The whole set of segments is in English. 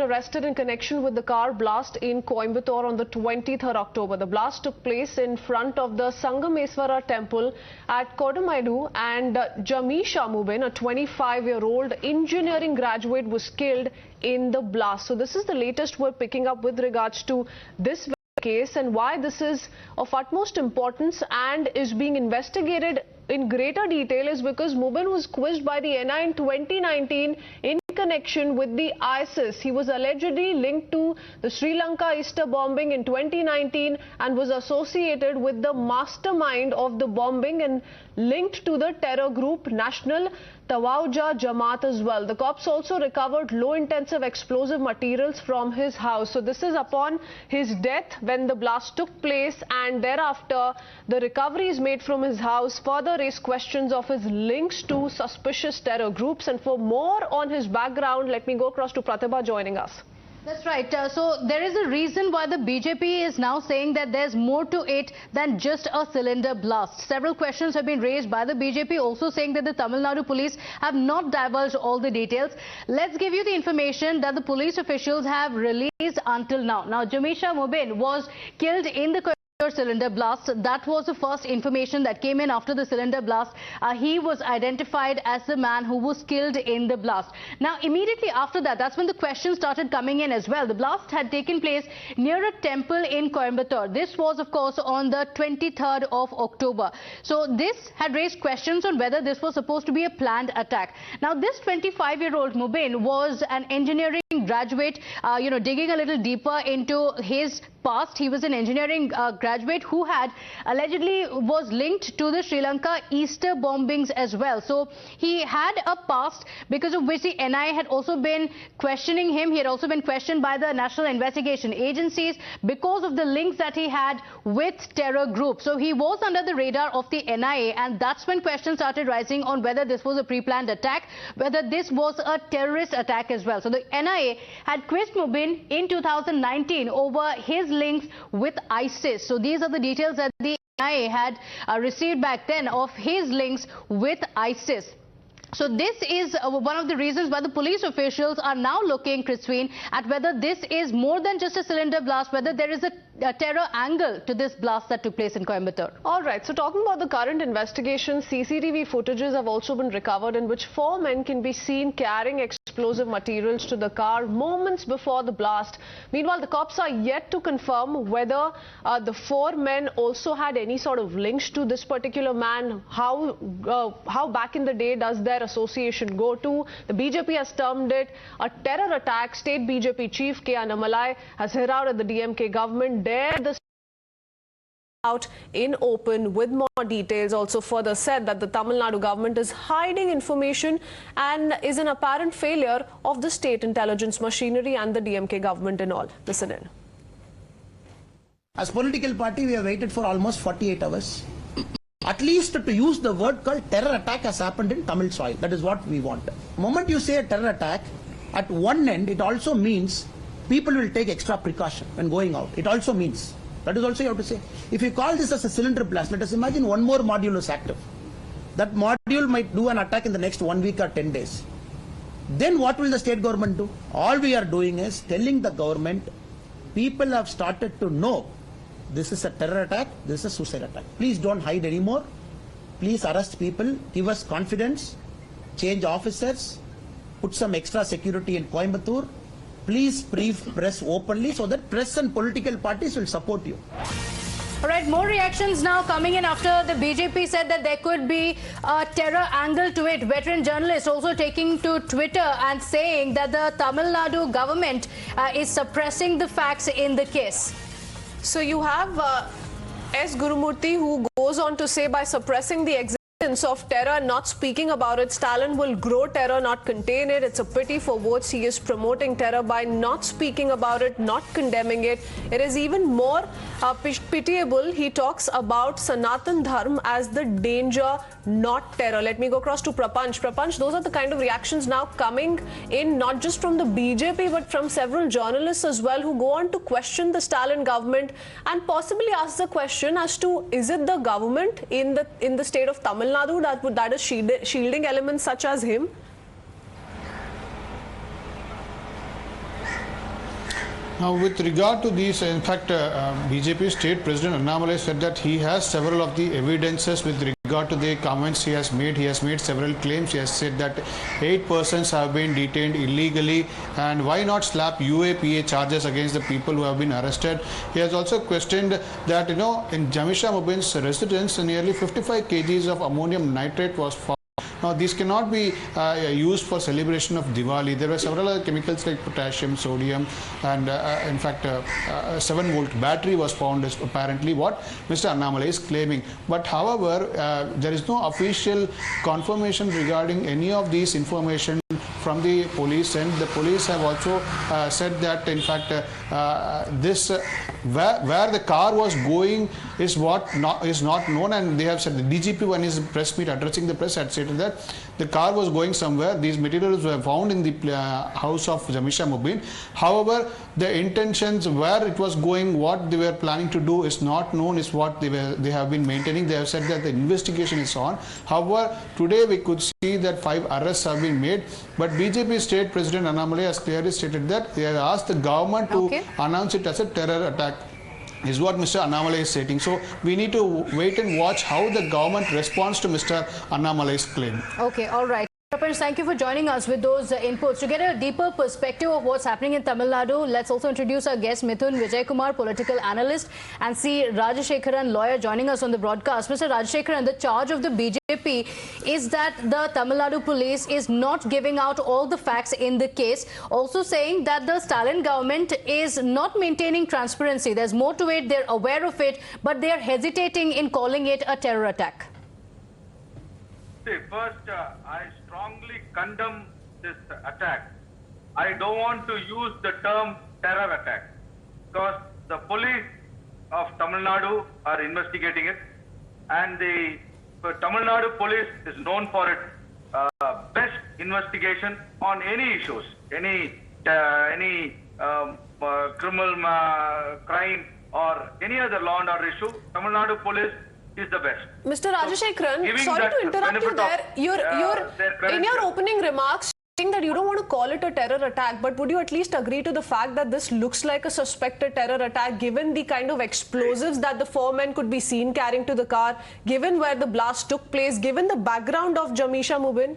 Arrested in connection with the car blast in Coimbatore on the 23rd October. The blast took place in front of the Eswaran temple at Kottaimedu, and Jamesha Mubin, a 25-year-old engineering graduate, was killed in the blast. So this is the latest we're picking up with regards to this case and why this is of utmost importance and is being investigated in greater detail is because Mubin was quizzed by the NI in 2019 in connection with the ISIS. He was allegedly linked to the Sri Lanka Easter bombing in 2019 and was associated with the mastermind of the bombing and linked to the terror group National Tawauja Jamaat as well. The cops also recovered low-intensive explosive materials from his house. So this is upon his death when the blast took place, and thereafter the recoveries made from his house further raise questions of his links to suspicious terror groups. And for more on his background, let me go across to Pratibha joining us. That's right. So there is a reason why the BJP is now saying that there's more to it than just a cylinder blast. Several questions have been raised by the BJP, also saying that the Tamil Nadu police have not divulged all the details. Let's give you the information that the police officials have released until now. Now, Jamesha Mubin was killed in the cylinder blast. That was the first information that came in after the cylinder blast. He was identified as the man who was killed in the blast. Now, immediately after that, that's when the questions started coming in as well. The blast had taken place near a temple in Coimbatore. This was, of course, on the 23rd of October. So this had raised questions on whether this was supposed to be a planned attack. Now, this 25-year-old Mubin was an engineering graduate, digging a little deeper into his past. He was an engineering graduate who had allegedly was linked to the Sri Lanka Easter bombings as well. So he had a past because of which the NI had also been questioning him. He had also been questioned by the national investigation agencies because of the links that he had with terror groups. So he was under the radar of the NIA, and that's when questions started rising on whether this was a pre-planned attack, whether this was a terrorist attack as well. So the NIA had quizzed Mubin in 2019 over his links with ISIS. So these are the details that the NIA had received back then of his links with ISIS. So this is one of the reasons why the police officials are now looking, Christine, at whether this is more than just a cylinder blast, whether there is a terror angle to this blast that took place in Coimbatore. All right. So talking about the current investigation, CCTV footages have also been recovered in which 4 men can be seen carrying explosive materials to the car moments before the blast. Meanwhile, the cops are yet to confirm whether the 4 men also had any sort of links to this particular man. How back in the day does their association go to? The BJP has termed it a terror attack. State BJP chief K. Annamalai has heralded the DMK government dare the out in open with more details. Also further said that the Tamil Nadu government is hiding information and is an apparent failure of the state intelligence machinery and the DMK government and all. Listen in. As political party, we have waited for almost 48 hours. At least to use the word called terror attack has happened in Tamil soil. That is what we want. The moment you say a terror attack, at one end, it also means people will take extra precaution when going out. It also means. That is also you have to say. If you call this as a cylinder blast, let us imagine one more module is active. That module might do an attack in the next 1 week or 10 days. Then what will the state government do? All we are doing is telling the government, people have started to know this is a terror attack, this is a suicide attack. Please don't hide anymore. Please arrest people, give us confidence, change officers, put some extra security in Coimbatore. Please brief press openly so that press and political parties will support you. All right, more reactions now coming in after the BJP said that there could be a terror angle to it. Veteran journalists also taking to Twitter and saying that the Tamil Nadu government is suppressing the facts in the case. So you have S. Gurumurthy, who goes on to say by suppressing the existence of terror, not speaking about it, Stalin will grow terror, not contain it. It's a pity for votes. He is promoting terror by not speaking about it, not condemning it. It is even more pitiable. He talks about Sanatan Dharma as the danger, not terror. Let me go across to Prapanch. Prapanch, those are the kind of reactions now coming in, not just from the BJP, but from several journalists as well, who go on to question the Stalin government and possibly ask the question as to, is it the government in the state of Tamil Nadu that is shielding elements such as him? Now, with regard to these, in fact, BJP State President Annamalai said that he has several of the evidences with regard to the comments he has made. He has made several claims. He has said that 8 persons have been detained illegally, and why not slap UAPA charges against the people who have been arrested. He has also questioned that, in Jamesha Mubin's residence, nearly 55 kgs of ammonium nitrate was found. Now, these cannot be used for celebration of Diwali. There were several other chemicals like potassium, sodium, and in fact, a 7-volt battery was found, is apparently what Mr. Annamalai is claiming. But however, there is no official confirmation regarding any of these information from the police, and the police have also said that, in fact, where the car was going is not known, and they have said the DGP, when his press meet addressing the press, had stated that the car was going somewhere. These materials were found in the house of Jamesha Mubin. However, the intentions, where it was going, what they were planning to do is not known, is what they have been maintaining. They have said that the investigation is on. However, today we could see that 5 arrests have been made, but BJP State President Annamalai has clearly stated that they have asked the government to announce it as a terror attack, is what Mr. Annamalai is stating. So we need to wait and watch how the government responds to Mr. Annamalai's claim. Okay, all right. Thank you for joining us with those inputs. To get a deeper perspective of what's happening in Tamil Nadu, let's also introduce our guest Mithun Vijaykumar, political analyst, and C. Rajashekharan, lawyer, joining us on the broadcast. Mr. Rajashekharan, the charge of the BJP is that the Tamil Nadu police is not giving out all the facts in the case, also saying that the Stalin government is not maintaining transparency. There's more to it, they're aware of it, but they're hesitating in calling it a terror attack. See, first, I strongly condemn this attack. I don't want to use the term terror attack because the police of Tamil Nadu are investigating it, and the Tamil Nadu police is known for its best investigation on any issues, any criminal crime or any other law and order issue. Tamil Nadu police is the best. Mr. Rajashekharan, sorry to interrupt you there. In your opening remarks, saying that you don't want to call it a terror attack, but would you at least agree to the fact that this looks like a suspected terror attack, given the kind of explosives that the 4 men could be seen carrying to the car, given where the blast took place, given the background of Jamesha Mubin?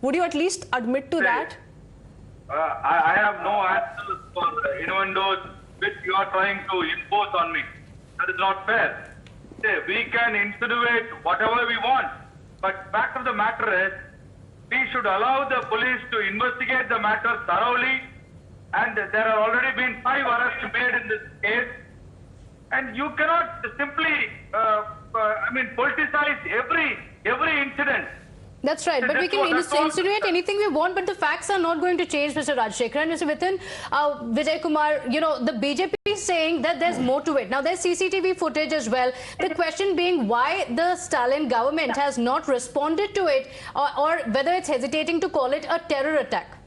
Would you at least admit to that? I have no answers for innuendos which you are trying to impose on me. That is not fair. We can insinuate whatever we want, but fact of the matter is, we should allow the police to investigate the matter thoroughly, and there have already been 5 arrests made in this case, and you cannot simply, politicize every incident. That's right, but we can insinuate anything we want, but the facts are not going to change, Mr. Rajashekharan. Mr. Mithun Vijaykumar, the BJP is saying that there's more to it. Now, there's CCTV footage as well. The question being why the Stalin government has not responded to it, or whether it's hesitating to call it a terror attack.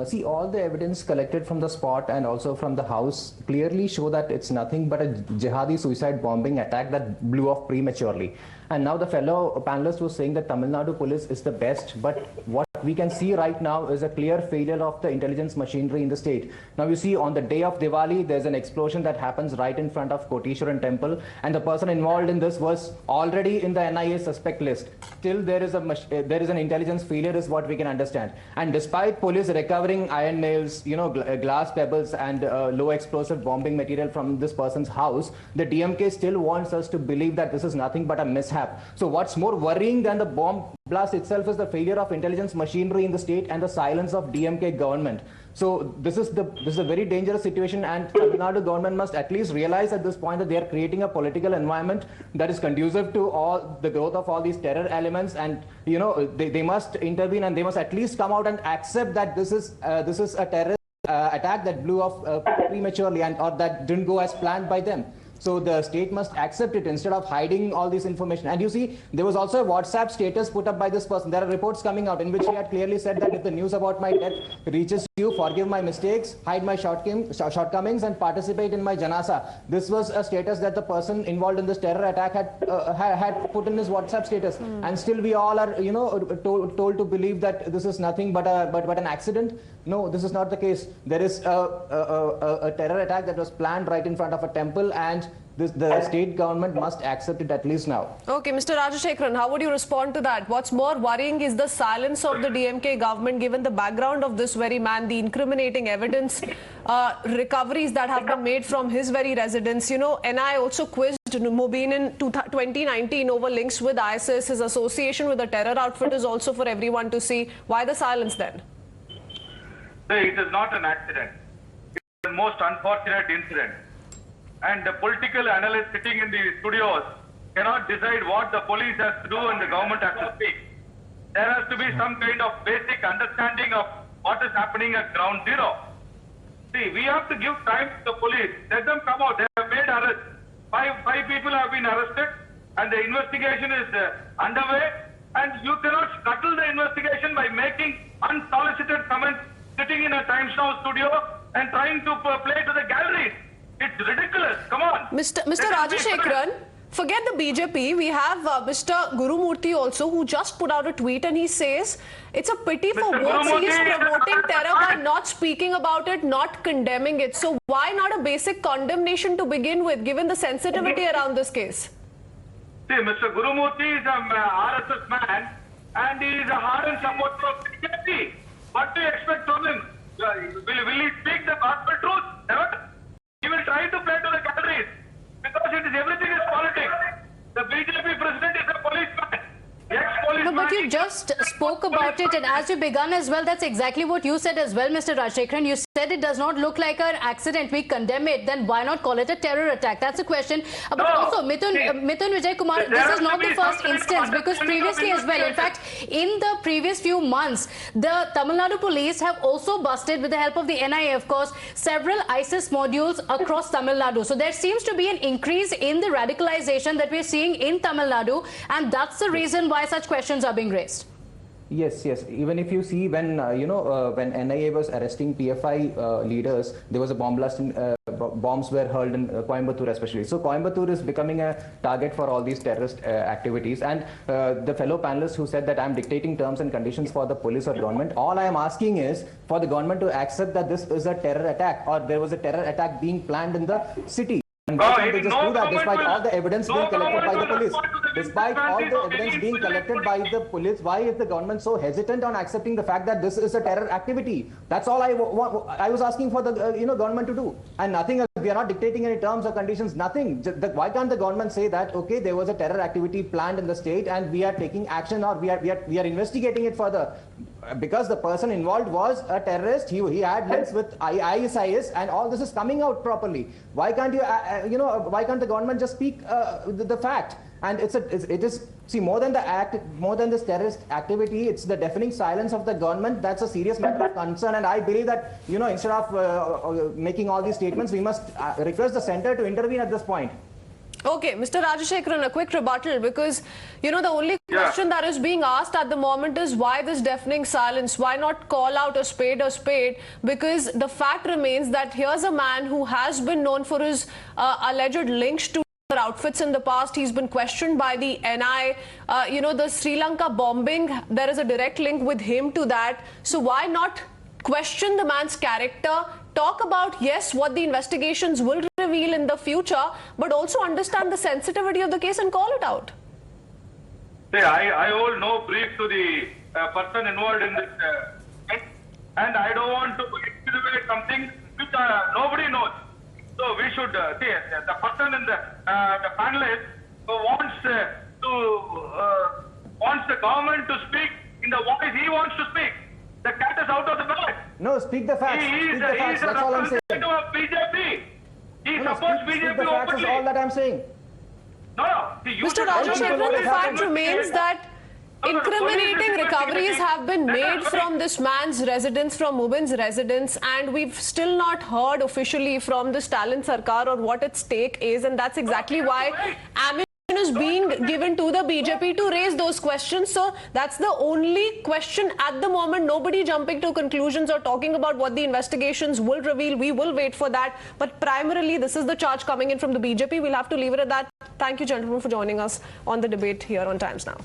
See, all the evidence collected from the spot and also from the house clearly show that it's nothing but a jihadi suicide bombing attack that blew off prematurely. And now the fellow panelist was saying that Tamil Nadu police is the best, but what we can see right now is a clear failure of the intelligence machinery in the state. Now you see, on the day of Diwali, there's an explosion that happens right in front of Kottai Eswaran temple, and the person involved in this was already in the NIA suspect list. Still, there is an intelligence failure, is what we can understand. And despite police recovering iron nails, glass pebbles and low explosive bombing material from this person's house, the DMK still wants us to believe that this is nothing but a mishap. So what's more worrying than the bomb blast itself is the failure of intelligence machinery in the state and the silence of DMK government. So this is a very dangerous situation, and Tamil Nadu government must at least realize at this point that they are creating a political environment that is conducive to all the growth of all these terror elements, and they must intervene, and they must at least come out and accept that this is a terrorist attack that blew off prematurely or that didn't go as planned by them. So the state must accept it instead of hiding all this information. And you see, there was also a WhatsApp status put up by this person. There are reports coming out in which he had clearly said that if the news about my death reaches you, forgive my mistakes, hide my shortcomings, and participate in my janasa. This was a status that the person involved in this terror attack had put in his WhatsApp status. And still we all are, told to believe that this is nothing but an accident. No, this is not the case. There is a terror attack that was planned right in front of a temple, and the state government must accept it at least now. Okay, Mr. Rajashekharan, how would you respond to that? What's more worrying is the silence of the DMK government given the background of this very man, the incriminating evidence, recoveries that have been made from his very residence. You know, NI also quizzed Mubin in 2019 over links with ISIS. His association with the terror outfit is also for everyone to see. Why the silence then? It is not an accident. It is the most unfortunate incident. And the political analysts sitting in the studios cannot decide what the police has to do and the government has to speak. There has to be some kind of basic understanding of what is happening at ground zero. See, we have to give time to the police. Let them come out. They have made arrests. Five people have been arrested and the investigation is underway. And you cannot scuttle the investigation by making unsolicited comments sitting in a Times Now studio and trying to play to the galleries. It's ridiculous. Come on. Mr. Rajashekharan, forget the BJP. We have Mr. Gurumurthy also, who just put out a tweet and he says it's a pity for Woods. He is promoting terror by not speaking about it, not condemning it. So why not a basic condemnation to begin with, given the sensitivity around this case? See, Mr. Gurumurthy is an RSS man and he is a hardened supporter of BJP. What do you expect from him? Will he speak the gospel truth? Never. He will try to play to the galleries because everything is politics. The BJP president is a policeman. No, but you just spoke about it, and as you began as well, that's exactly what you said as well, Mr. Rajashekharan. You said it does not look like an accident. We condemn it. Then why not call it a terror attack? That's a question. But also, Mithun Vijay Kumar, this is not the first instance, because previously as well, in fact, in the previous few months, the Tamil Nadu police have also busted, with the help of the NIA, of course, several ISIS modules across Tamil Nadu. So there seems to be an increase in the radicalization that we're seeing in Tamil Nadu, and that's the reason why such questions are being raised. Yes. Even if you see when when NIA was arresting PFI leaders, there was a bomb blast. Bombs were hurled in Coimbatore especially. So Coimbatore is becoming a target for all these terrorist activities. And the fellow panelists who said that I'm dictating terms and conditions for the police or government, all I am asking is for the government to accept that this is a terror attack, or there was a terror attack being planned in the city. And why can't they just do that despite all the evidence being collected by the police? Despite all the evidence being collected by the police, why is the government so hesitant on accepting the fact that this is a terror activity? That's all I was asking for the government to do, and nothing else. We are not dictating any terms or conditions, nothing. Why can't the government say that, okay, there was a terror activity planned in the state and we are taking action, or we are investigating it further? Because the person involved was a terrorist, he had links with ISIS, and all this is coming out properly. Why can't why can't the government just speak the fact? And it is more than the act, more than this terrorist activity, it's the deafening silence of the government. That's a serious matter of concern, and I believe that instead of making all these statements, we must request the center to intervene at this point. Okay, Mr. Rajashekharan, a quick rebuttal, because the only question that is being asked at the moment is why this deafening silence? Why not call out a spade? Because the fact remains that here's a man who has been known for his alleged links to outfits in the past. He's been questioned by the NI. The Sri Lanka bombing, there is a direct link with him to that. So why not question the man's character? Talk about, yes, what the investigations will reveal in the future, but also understand the sensitivity of the case and call it out. See, I hold no brief to the person involved in this and I don't want to insinuate something which nobody knows. So we should see the person in the panelist who wants the government to speak in the voice he wants to speak. The cat is out of the bag. No, speak the facts. Speak the facts. That's all I'm saying. He is a representative of BJP. He supports BJP speak the facts openly. is all that I'm saying. No. Mr. Rajashekharan, the fact remains that incriminating recoveries have been made from this man's residence, from Mubin's residence, and we've still not heard officially from the Stalin Sarkar or what its stake is, and that's exactly why ammunition is being given to the BJP to raise those questions. So that's the only question at the moment. Nobody jumping to conclusions or talking about what the investigations will reveal. We will wait for that. But primarily, this is the charge coming in from the BJP. We'll have to leave it at that. Thank you, gentlemen, for joining us on the debate here on Times Now.